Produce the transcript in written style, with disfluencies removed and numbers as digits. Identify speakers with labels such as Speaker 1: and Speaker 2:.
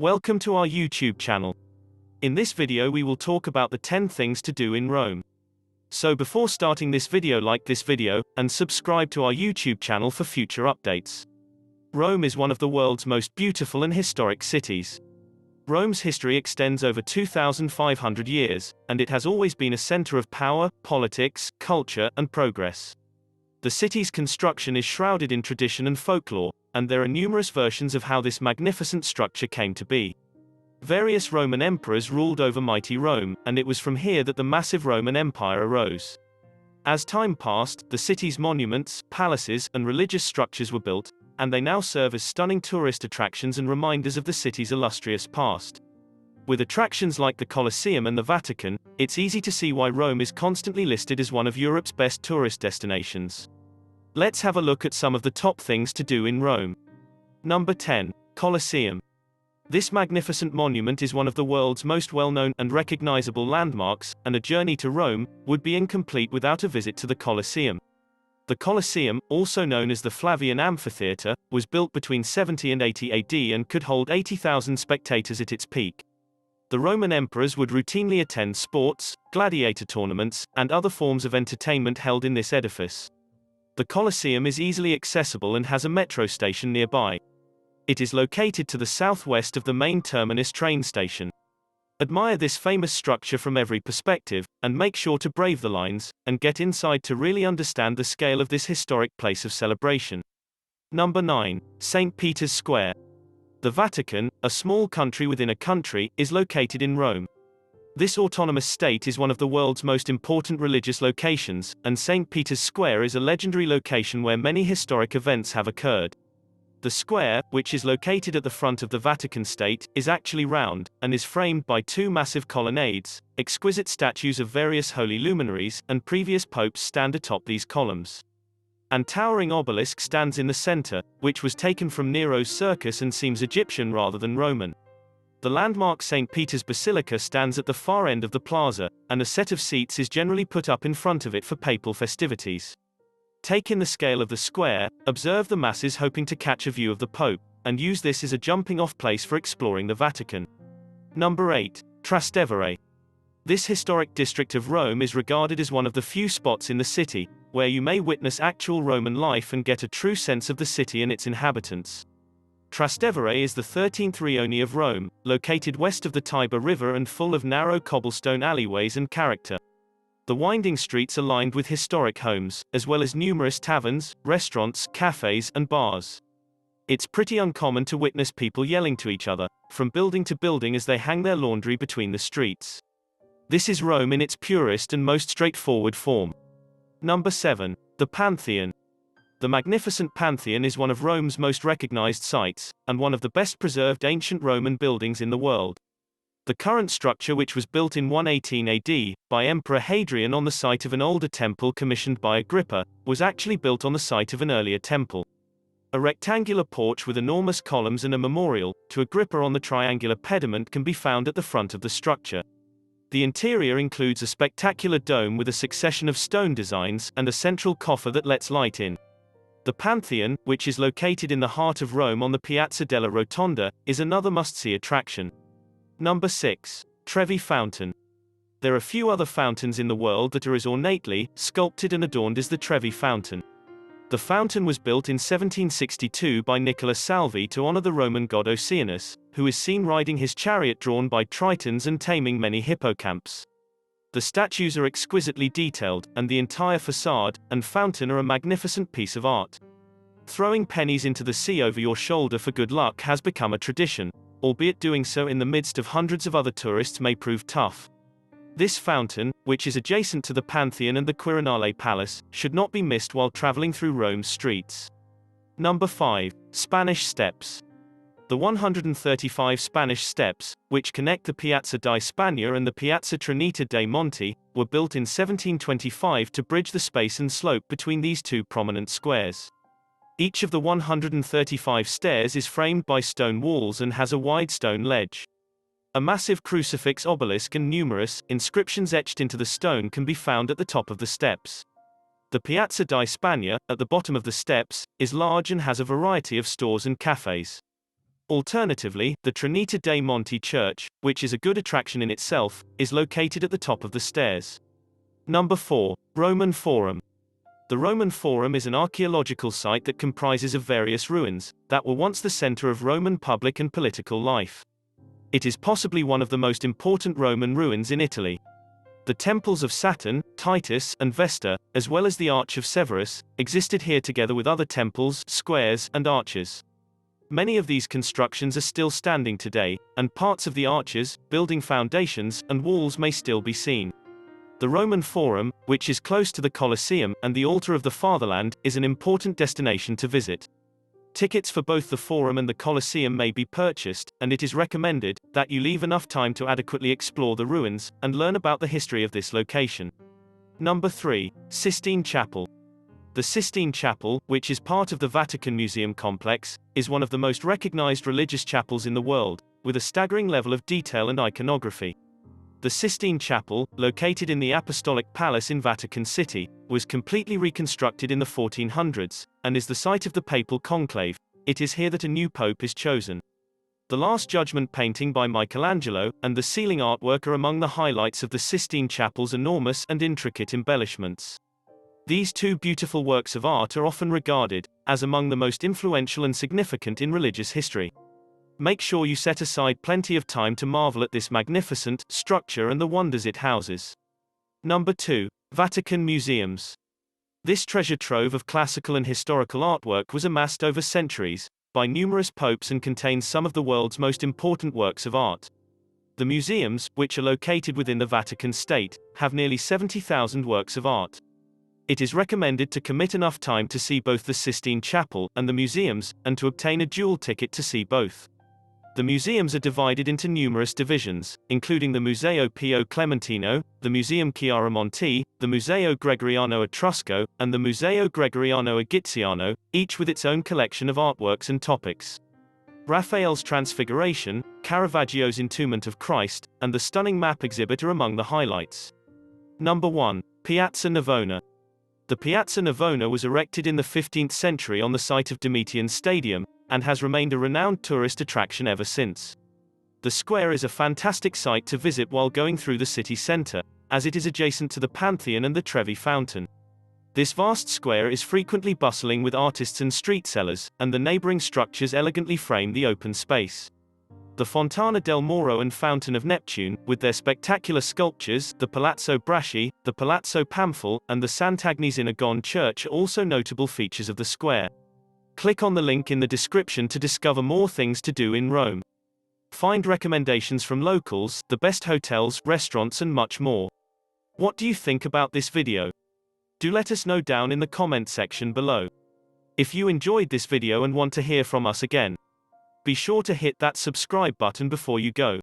Speaker 1: Welcome to our YouTube channel. In this video we will talk about the 10 things to do in Rome. So before starting this video, like this video, and subscribe to our YouTube channel for future updates. Rome is one of the world's most beautiful and historic cities. Rome's history extends over 2,500 years, and it has always been a center of power, politics, culture, and progress. The city's construction is shrouded in tradition and folklore, and there are numerous versions of how this magnificent structure came to be. Various Roman emperors ruled over mighty Rome, and it was from here that the massive Roman Empire arose. As time passed, the city's monuments, palaces, and religious structures were built, and they now serve as stunning tourist attractions and reminders of the city's illustrious past. With attractions like the Colosseum and the Vatican, it's easy to see why Rome is constantly listed as one of Europe's best tourist destinations. Let's have a look at some of the top things to do in Rome. Number 10. Colosseum. This magnificent monument is one of the world's most well-known and recognizable landmarks, and a journey to Rome would be incomplete without a visit to the Colosseum. The Colosseum, also known as the Flavian Amphitheatre, was built between 70 and 80 AD and could hold 80,000 spectators at its peak. The Roman emperors would routinely attend sports, gladiator tournaments, and other forms of entertainment held in this edifice. The Colosseum is easily accessible and has a metro station nearby. It is located to the southwest of the main terminus train station. Admire this famous structure from every perspective, and make sure to brave the lines, and get inside to really understand the scale of this historic place of celebration. Number 9. St. Peter's Square. The Vatican, a small country within a country, is located in Rome. This autonomous state is one of the world's most important religious locations, and St. Peter's Square is a legendary location where many historic events have occurred. The square, which is located at the front of the Vatican State, is actually round, and is framed by two massive colonnades. Exquisite statues of various holy luminaries and previous popes stand atop these columns. An towering obelisk stands in the center, which was taken from Nero's circus and seems Egyptian rather than Roman. The landmark St. Peter's Basilica stands at the far end of the plaza, and a set of seats is generally put up in front of it for papal festivities. Take in the scale of the square, observe the masses hoping to catch a view of the Pope, and use this as a jumping-off place for exploring the Vatican. Number 8. Trastavere. This historic district of Rome is regarded as one of the few spots in the city where you may witness actual Roman life and get a true sense of the city and its inhabitants. Trastavere is the 13th rione of Rome, located west of the Tiber River and full of narrow cobblestone alleyways and character. The winding streets are lined with historic homes, as well as numerous taverns, restaurants, cafes, and bars. It's pretty uncommon to witness people yelling to each other, from building to building as they hang their laundry between the streets. This is Rome in its purest and most straightforward form. Number 7. The Pantheon. The magnificent Pantheon is one of Rome's most recognized sites, and one of the best preserved ancient Roman buildings in the world. The current structure, which was built in 118 AD, by Emperor Hadrian on the site of an older temple commissioned by Agrippa, was actually built on the site of an earlier temple. A rectangular porch with enormous columns and a memorial to Agrippa on the triangular pediment can be found at the front of the structure. The interior includes a spectacular dome with a succession of stone designs and a central coffer that lets light in. The Pantheon, which is located in the heart of Rome on the Piazza della Rotonda, is another must-see attraction. Number 6. Trevi Fountain. There are few other fountains in the world that are as ornately sculpted and adorned as the Trevi Fountain. The fountain was built in 1762 by Nicola Salvi to honor the Roman god Oceanus, who is seen riding his chariot drawn by tritons and taming many hippocamps. The statues are exquisitely detailed, and the entire facade and fountain are a magnificent piece of art. Throwing pennies into the sea over your shoulder for good luck has become a tradition, albeit doing so in the midst of hundreds of other tourists may prove tough. This fountain, which is adjacent to the Pantheon and the Quirinale Palace, should not be missed while traveling through Rome's streets. Number 5. Spanish Steps. The 135 Spanish steps, which connect the Piazza di Spagna and the Piazza Trinita dei Monti, were built in 1725 to bridge the space and slope between these two prominent squares. Each of the 135 stairs is framed by stone walls and has a wide stone ledge. A massive crucifix obelisk and numerous inscriptions etched into the stone can be found at the top of the steps. The Piazza di Spagna, at the bottom of the steps, is large and has a variety of stores and cafes. Alternatively, the Trinita dei Monti Church, which is a good attraction in itself, is located at the top of the stairs. Number 4. Roman Forum. The Roman Forum is an archaeological site that comprises of various ruins that were once the center of Roman public and political life. It is possibly one of the most important Roman ruins in Italy. The temples of Saturn, Titus, and Vesta, as well as the Arch of Severus, existed here together with other temples, squares, and arches. Many of these constructions are still standing today, and parts of the arches, building foundations, and walls may still be seen. The Roman Forum, which is close to the Colosseum and the Altar of the Fatherland, is an important destination to visit. Tickets for both the Forum and the Colosseum may be purchased, and it is recommended that you leave enough time to adequately explore the ruins and learn about the history of this location. Number 3. Sistine Chapel. The Sistine Chapel, which is part of the Vatican Museum complex, is one of the most recognized religious chapels in the world, with a staggering level of detail and iconography. The Sistine Chapel, located in the Apostolic Palace in Vatican City, was completely reconstructed in the 1400s, and is the site of the papal conclave. It is here that a new pope is chosen. The Last Judgment painting by Michelangelo, and the ceiling artwork are among the highlights of the Sistine Chapel's enormous and intricate embellishments. These two beautiful works of art are often regarded as among the most influential and significant in religious history. Make sure you set aside plenty of time to marvel at this magnificent structure and the wonders it houses. Number 2. Vatican Museums. This treasure trove of classical and historical artwork was amassed over centuries by numerous popes and contains some of the world's most important works of art. The museums, which are located within the Vatican State, have nearly 70,000 works of art. It is recommended to commit enough time to see both the Sistine Chapel and the museums, and to obtain a dual ticket to see both. The museums are divided into numerous divisions, including the Museo Pio Clementino, the Museum Chiaramonti, the Museo Gregoriano Etrusco, and the Museo Gregoriano Egiziano, each with its own collection of artworks and topics. Raphael's Transfiguration, Caravaggio's Entombment of Christ, and the stunning map exhibit are among the highlights. Number 1. Piazza Navona. The Piazza Navona was erected in the 15th century on the site of Domitian's Stadium, and has remained a renowned tourist attraction ever since. The square is a fantastic site to visit while going through the city center, as it is adjacent to the Pantheon and the Trevi Fountain. This vast square is frequently bustling with artists and street sellers, and the neighboring structures elegantly frame the open space. The Fontana del Moro and Fountain of Neptune, with their spectacular sculptures, the Palazzo Braschi, the Palazzo Pamphile, and the Sant'Agnes in Agone Church are also notable features of the square. Click on the link in the description to discover more things to do in Rome. Find recommendations from locals, the best hotels, restaurants, and much more. What do you think about this video? Do let us know down in the comment section below. If you enjoyed this video and want to hear from us again, be sure to hit that subscribe button before you go.